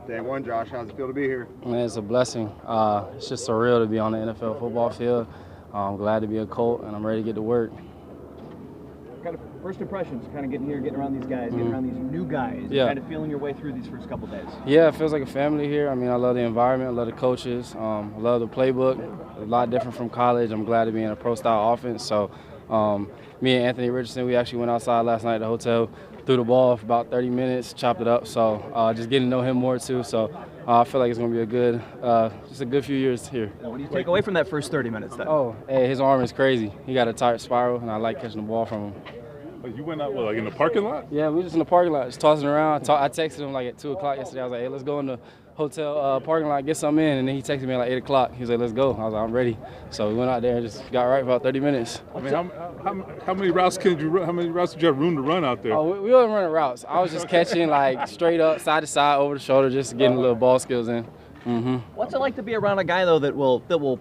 Day one, Josh. How's it feel to be here? Man, it's a blessing. It's just surreal to be on the NFL football field. I'm glad to be a Colt, and I'm ready to get to work. Kind of first impressions, kind of getting here, getting around these guys, getting around these new guys, kind of feeling your way through these first couple days. Yeah, it feels like a family here. I mean, I love the environment, I love the coaches, I love the playbook. A lot different from college. I'm glad to be in a pro-style offense. So me and Anthony Richardson, we actually went outside last night at the hotel, threw the ball for about 30 minutes, chopped it up. So just getting to know him more too. So I feel like it's going to be just a good few years here. What do you take away from that first 30 minutes then? Oh, hey, his arm is crazy. He got a tight spiral, and I like catching the ball from him. You went out, like in the parking lot? Yeah, we were just in the parking lot, just tossing around. I texted him like at 2 o'clock yesterday. I was like, hey, let's go in the hotel parking lot, get something in. And then he texted me at like 8 o'clock. He was like, let's go. I was like, I'm ready. So we went out there and just got right for about 30 minutes. I mean, how many routes did you have room to run out there? Oh, we weren't running routes. I was just catching like straight up, side to side, over the shoulder, just getting a little ball skills in. What's it like to be around a guy though that will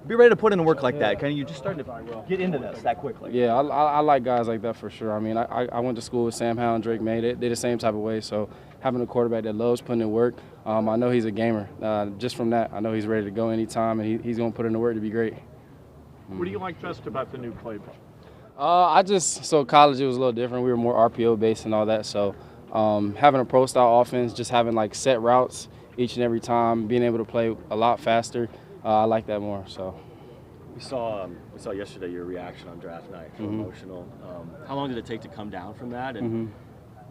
be ready to put in work like that? Kind of you just starting to get into this that quickly. Yeah, I like guys like that for sure. I mean, I went to school with Sam Howell and Drake May. They're the same type of way. So having a quarterback that loves putting in work, I know he's a gamer. Just from that, I know he's ready to go anytime, and he's going to put in the work to be great. What do you like best about the new playbook? So college it was a little different. We were more RPO based and all that. So having a pro style offense, just having like set routes each and every time, being able to play a lot faster, I like that more. So we saw yesterday your reaction on draft night, emotional. How long did it take to come down from that? And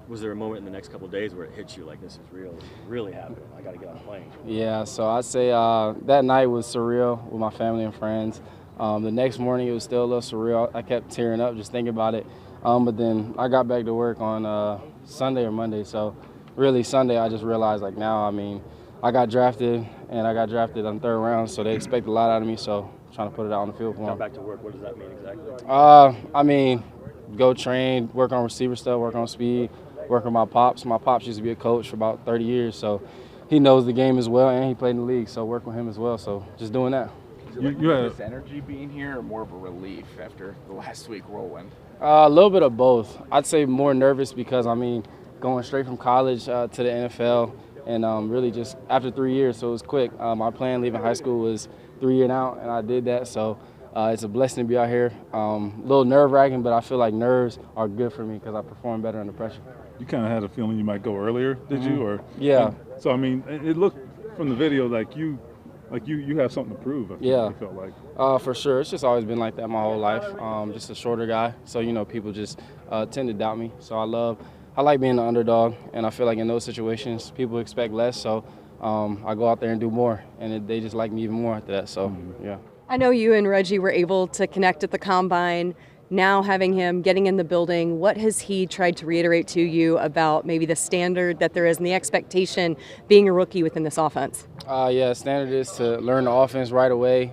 was there a moment in the next couple of days where it hit you like this is real, this is really happening? I got to get on a plane. Yeah, so I'd say that night was surreal with my family and friends. The next morning it was still a little surreal. I kept tearing up just thinking about it. But then I got back to work on Sunday or Monday. So really Sunday I just realized like now, I mean, I got drafted and I got drafted on the 3rd round, so they expect a lot out of me. So trying to put it out on the field for them. Come back to work. What does that mean exactly? I mean, go train, work on receiver stuff, work on speed, work on my pops. My pops used to be a coach for about 30 years, so he knows the game as well, and he played in the league, so work with him as well. So just doing that. Is it like nervous energy being here, or more of a relief after the last week whirlwind? A little bit of both. I'd say more nervous because, I mean, going straight from college to the NFL, and really just after 3 years, so it was quick. My plan leaving high school was 3 years out, and I did that. So it's a blessing to be out here. A little nerve-wracking, but I feel like nerves are good for me because I perform better under pressure. You kind of had a feeling you might go earlier, did you? Or yeah. So I mean, it looked from the video like you have something to prove. It felt like. For sure. It's just always been like that my whole life. Just a shorter guy, so people just tend to doubt me. So I like being the underdog, and I feel like in those situations people expect less. So I go out there and do more, and they just like me even more after that. So yeah. I know you and Reggie were able to connect at the Combine. Now having him getting in the building, what has he tried to reiterate to you about maybe the standard that there is and the expectation being a rookie within this offense? Yeah, standard is to learn the offense right away,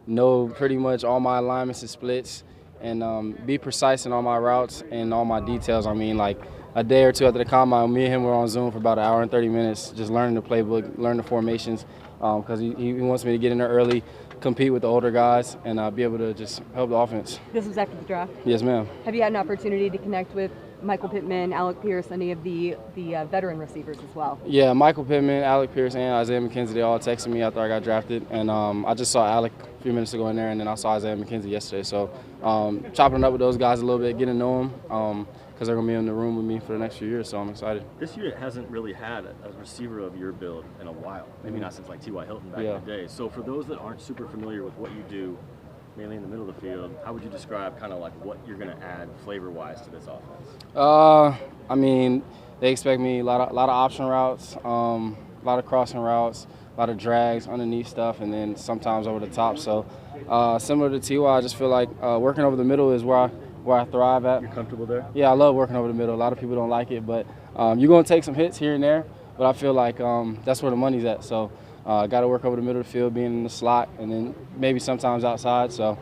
know pretty much all my alignments and splits, and be precise in all my routes and all my details. I mean, like a day or two after the Combine, me and him were on Zoom for about an hour and 30 minutes, just learning the playbook, learning the formations, because he wants me to get in there early, compete with the older guys, and be able to just help the offense. This was after the draft? Yes, ma'am. Have you had an opportunity to connect with Michael Pittman, Alec Pierce, any of the veteran receivers as well? Yeah, Michael Pittman, Alec Pierce, and Isaiah McKenzie, they all texted me after I got drafted, and I just saw Alec a few minutes ago in there, and then I saw Isaiah McKenzie yesterday. So chopping it up with those guys a little bit, getting to know them, because they're going to be in the room with me for the next few years, so I'm excited. This year it hasn't really had a receiver of your build in a while. Maybe not since like T.Y. Hilton back in the day. So for those that aren't super familiar with what you do, mainly in the middle of the field, how would you describe kind of like what you're going to add flavor-wise to this offense? I mean, they expect me a lot of option routes, a lot of crossing routes, a lot of drags, underneath stuff, and then sometimes over the top. So similar to T.Y., I just feel like working over the middle is where I thrive at. You're comfortable there? Yeah, I love working over the middle. A lot of people don't like it, but you're going to take some hits here and there, but I feel like that's where the money's at. So got to work over the middle of the field, being in the slot, and then maybe sometimes outside. So.